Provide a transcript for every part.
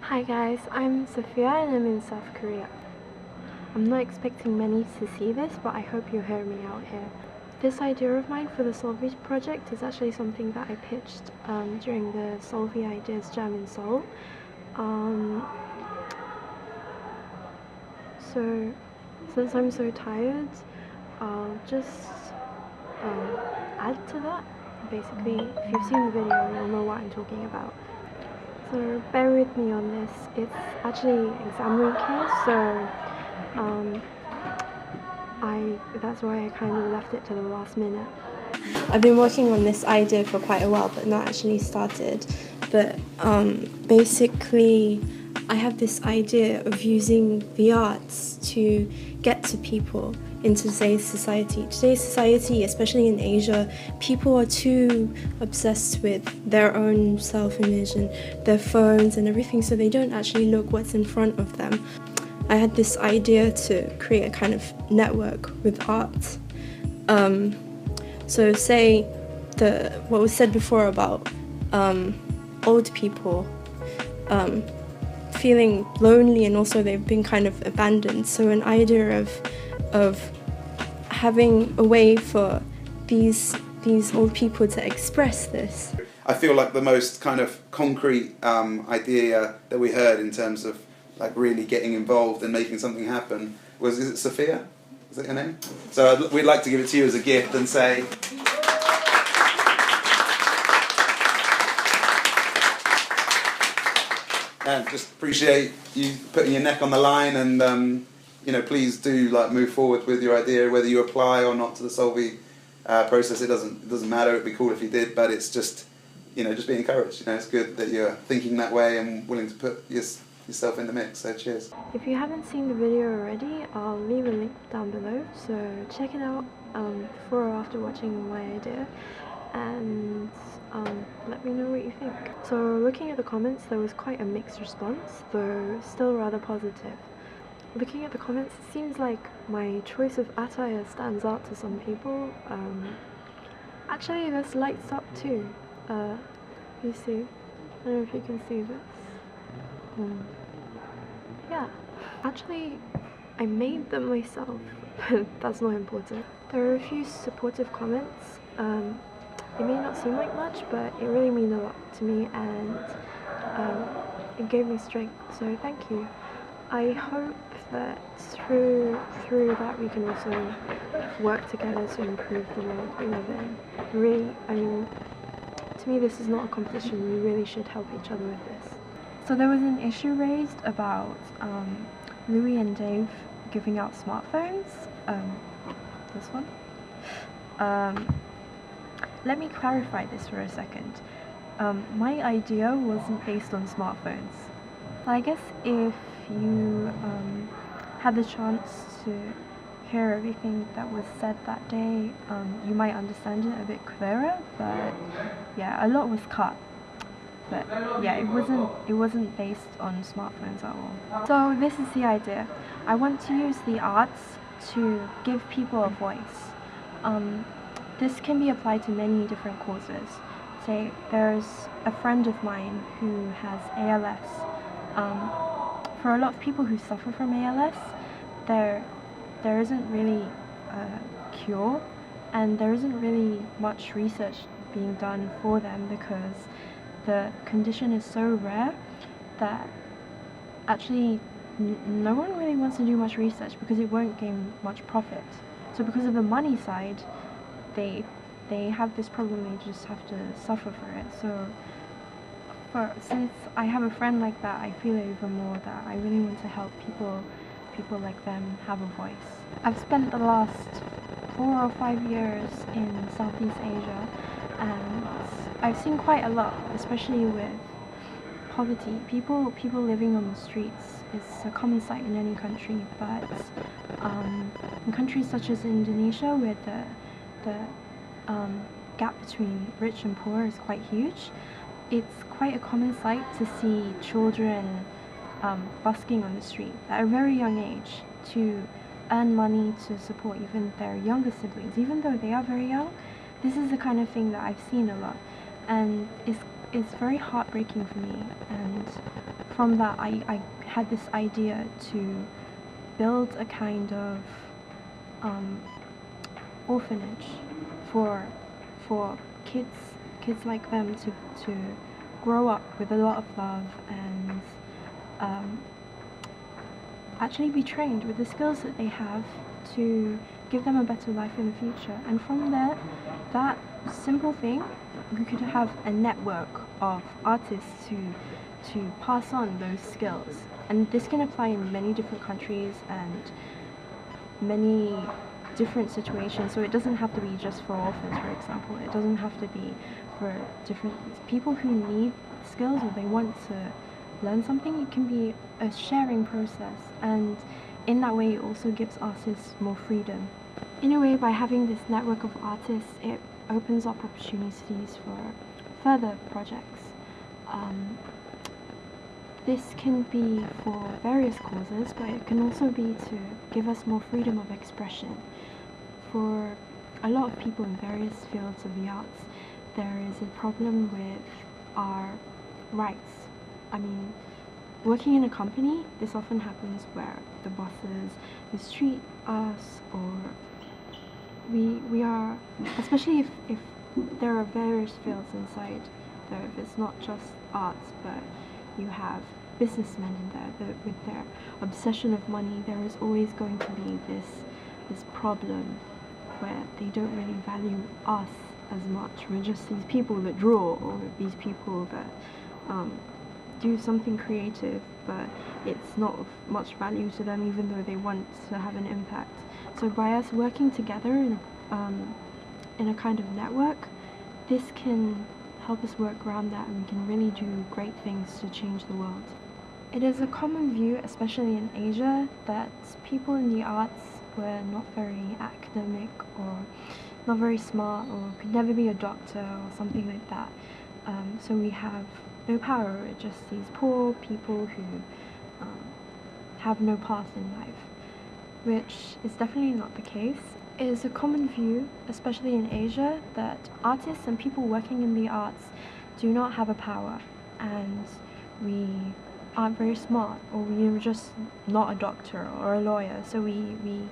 Hi guys, I'm Sophia and I'm in South Korea. I'm not expecting many to see this, but I hope you'll hear me out here. This idea of mine for the Solvey Project is actually something that I pitched during the Solvey Ideas Jam in Seoul. So since I'm so tired, I'll just add to that. Basically, if you've seen the video, you'll know what I'm talking about. So bear with me on this. It's actually exam week here, so that's why I kind of left it to the last minute. I've been working on this idea for quite a while, but not actually started. But basically, I have this idea of using the arts to get to people in today's society. Today's society, especially in Asia, people are too obsessed with their own self-image and their phones and everything, so they don't actually look what's in front of them. I had this idea to create a kind of network with art. So say what was said before about old people feeling lonely, and also they've been kind of abandoned. So an idea of having a way for these old people to express this. I feel like the most kind of concrete idea that we heard in terms of like really getting involved and making something happen was, is it Sophia? Is that your name? So we'd like to give it to you as a gift and say, and just appreciate you putting your neck on the line, and please do like move forward with your idea, whether you apply or not to the Solvey process. It doesn't matter. It'd be cool if you did, but it's just just be encouraged. It's good that you're thinking that way and willing to put yourself in the mix. So cheers. If you haven't seen the video already, I'll leave a link down below, so check it out before or after watching my idea, and let me know what you think. So looking at the comments, there was quite a mixed response, though still rather positive. Looking at the comments, it seems like my choice of attire stands out to some people. Actually, this lights up too. You see? I don't know if you can see this. Yeah. Actually, I made them myself, but that's not important. There are a few supportive comments. It may not seem like much, but it really means a lot to me, and it gave me strength, so thank you. I hope that through that we can also work together to improve the world we live in. Really, I mean, to me this is not a competition, we really should help each other with this. So there was an issue raised about Louis and Dave giving out smartphones. This one. Let me clarify this for a second. My idea wasn't based on smartphones. I guess if you had the chance to hear everything that was said that day, you might understand it a bit clearer, but yeah, a lot was cut. But yeah, it wasn't based on smartphones at all. So this is the idea. I want to use the arts to give people a voice. This can be applied to many different causes. Say there's a friend of mine who has ALS. For a lot of people who suffer from ALS, there isn't really a cure, and there isn't really much research being done for them because the condition is so rare that actually no one really wants to do much research because it won't gain much profit. So because of the money side, they have this problem, they just have to suffer for it. So since I have a friend like that, I feel even more that I really want to help people like them have a voice. I've spent the last 4 or 5 years in Southeast Asia, and I've seen quite a lot, especially with poverty. People living on the streets is a common sight in any country, but in countries such as Indonesia, where the gap between rich and poor is quite huge, it's quite a common sight to see children busking on the street at a very young age to earn money to support even their younger siblings, even though they are very young. This is the kind of thing that I've seen a lot, and it's very heartbreaking for me and from that, I had this idea to build a kind of orphanage for kids like them to grow up with a lot of love and actually be trained with the skills that they have to give them a better life in the future. And from there, that simple thing, we could have a network of artists to pass on those skills. And this can apply in many different countries and many different situations. So it doesn't have to be just for orphans, for example. It doesn't have to be for different people who need skills or they want to learn something. It can be a sharing process, and in that way it also gives artists more freedom. In a way, by having this network of artists, it opens up opportunities for further projects. This can be for various causes, but it can also be to give us more freedom of expression. For a lot of people in various fields of the arts, there is a problem with our rights. I mean, working in a company, this often happens where the bosses mistreat us, or we are, especially if there are various fields inside, though if it's not just arts, but you have businessmen in there with their obsession of money, there is always going to be this problem where they don't really value us as much. We're just these people that draw, or these people that do something creative, but it's not of much value to them, even though they want to have an impact. So by us working together in a kind of network, this can help us work around that, and we can really do great things to change the world. It is a common view, especially in Asia, that people in the arts were not very academic or not very smart or could never be a doctor or something like that. So we have no power. We're just these poor people who have no path in life, which is definitely not the case. It is a common view, especially in Asia, that artists and people working in the arts do not have a power, and we aren't very smart, or we're just not a doctor or a lawyer, so we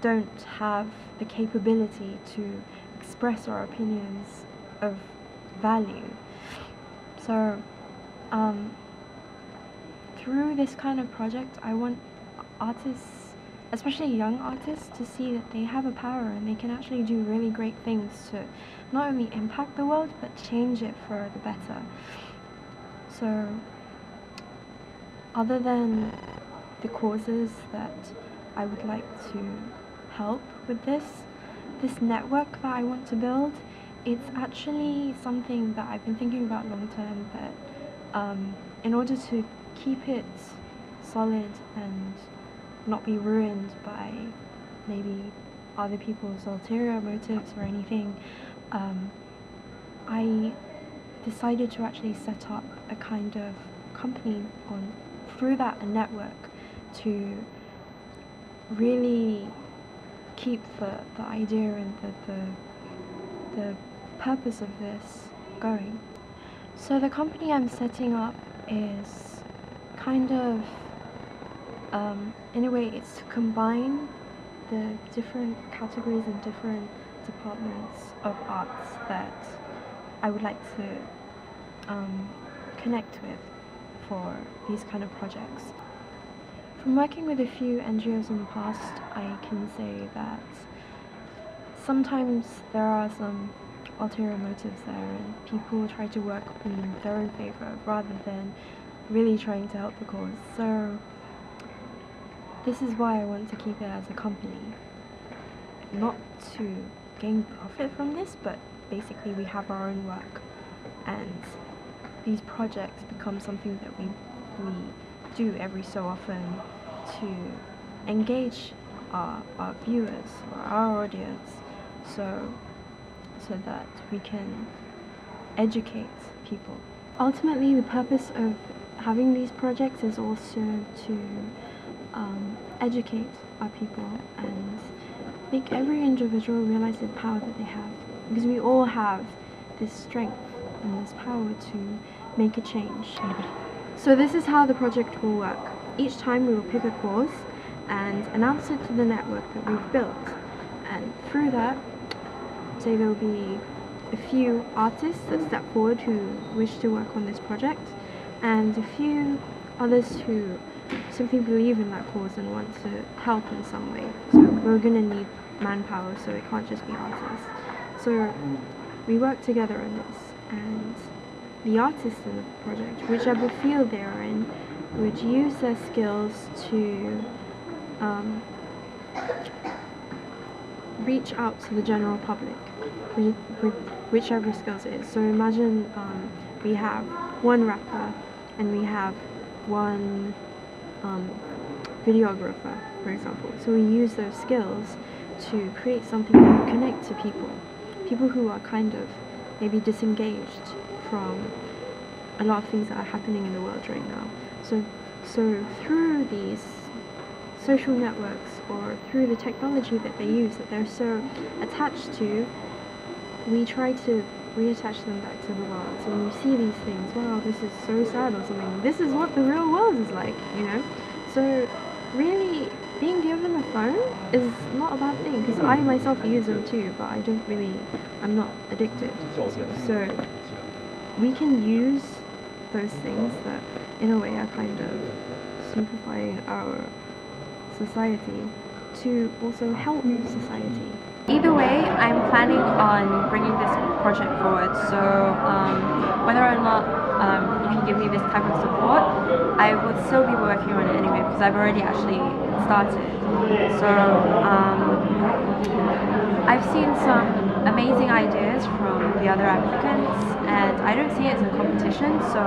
don't have the capability to express our opinions of value. So through this kind of project, I want artists, especially young artists, to see that they have a power and they can actually do really great things to not only impact the world but change it for the better. So other than the causes that I would like to help with this network that I want to build, it's actually something that I've been thinking about long term, but in order to keep it solid and not be ruined by maybe other people's ulterior motives or anything, I decided to actually set up a kind of company through that a network to really keep the idea and the purpose of this going. So the company I'm setting up is kind of, in a way, it's to combine the different categories and different departments of arts that I would like to connect with for these kind of projects. From working with a few NGOs in the past, I can say that sometimes there are some ulterior motives there, and people try to work in their own favor rather than really trying to help the cause. So this is why I want to keep it as a company, not to gain profit from this, but basically we have our own work, and these projects become something that we do every so often to engage our viewers or our audience, so that we can educate people. Ultimately, the purpose of having these projects is also to educate our people and make every individual realize the power that they have, because we all have this strength and this power to make a change. So this is how the project will work. Each time we will pick a cause and announce it to the network that we've built. And through that, say there will be a few artists that step forward who wish to work on this project, and a few others who simply believe in that cause and want to help in some way. So we're going to need manpower, so it can't just be artists. So we work together on this, and the artists in the project, whichever field they are in, would use their skills to reach out to the general public with whichever skills it is. So imagine we have one rapper and we have one videographer, for example. So we use those skills to create something that will connect to people who are kind of maybe disengaged from a lot of things that are happening in the world right now. So through these social networks or through the technology that they use, that they're so attached to, we try to reattach them back to the world. So when you see these things, wow, this is so sad or something, this is what the real world is like, you know? So really, being given a phone is not a bad thing, because I myself use them too, but I'm not addicted. So we can use those things that in a way are kind of simplifying our society to also help society. Either way, I'm planning on bringing this project forward, so whether or not you can give me this type of support, I would still be working on it anyway, because I've already actually started. So I've seen some amazing ideas from the other applicants, and I don't see it as a competition, so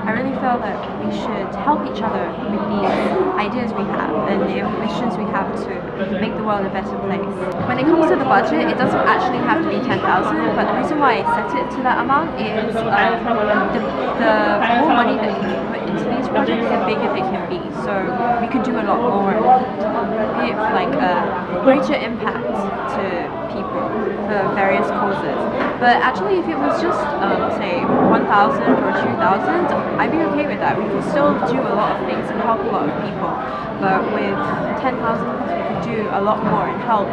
I really feel that we should help each other with these ideas we have and the ambitions we have to make the world a better place. When it comes to the budget, it doesn't actually have to be 10,000, but the reason why I set it to that amount is the more money that you can put into these projects, the bigger they can be. So we could do a lot more, give like a greater impact to people for various causes. But actually, if it was just say 1,000 or 2,000, I'd be okay with that. We could still do a lot of things and help a lot of people. But with 10,000, we could do a lot more and help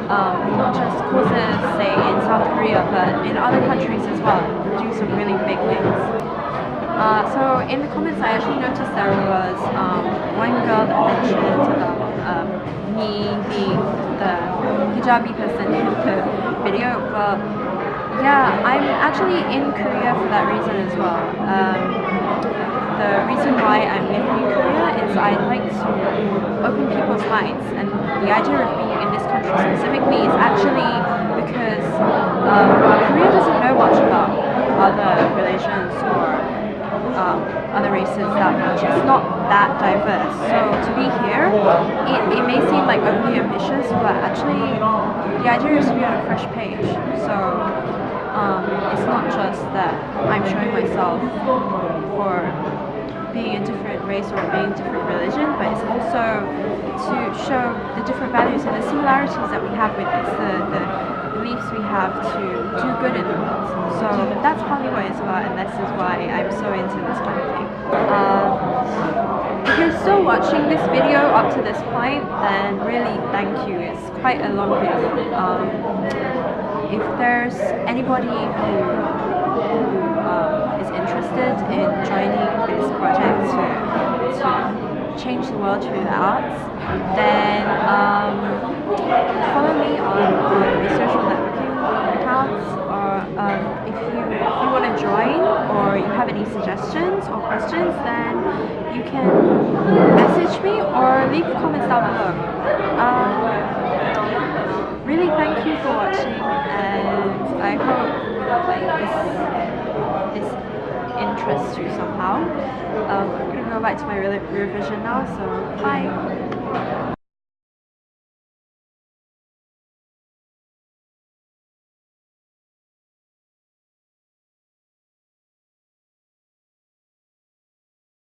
not just causes, say in South Korea, but in other countries as well. Do some really big things. So in the comments, I actually noticed there was one girl that mentioned about me being the hijabi person in the video, but yeah, I'm actually in Korea for that reason as well. The reason why I'm living in Korea is I'd like to open people's minds, and the idea of being in this country specifically is actually because Korea doesn't know much about other religions or other races that much. It's not that diverse. So to be here, it may seem like overly ambitious, but actually the idea is to be on a fresh page. So it's not just that I'm showing myself for being a different race or being a different religion, but it's also to show the different values and the similarities that we have with this, the beliefs we have to do good in the world. So that's partly what it's about, and this is why I'm so into this kind of thing. If you're still watching this video up to this point, then really thank you. It's quite a long video. If there's anybody who is interested in joining this project to change the world through the arts, then follow me on my social networking accounts, or if you want to join or you have any suggestions or questions, then you can message me or leave comments down below. Really thank you for watching, and I hope this interests you somehow. I'm going to go back to my revision now, so bye!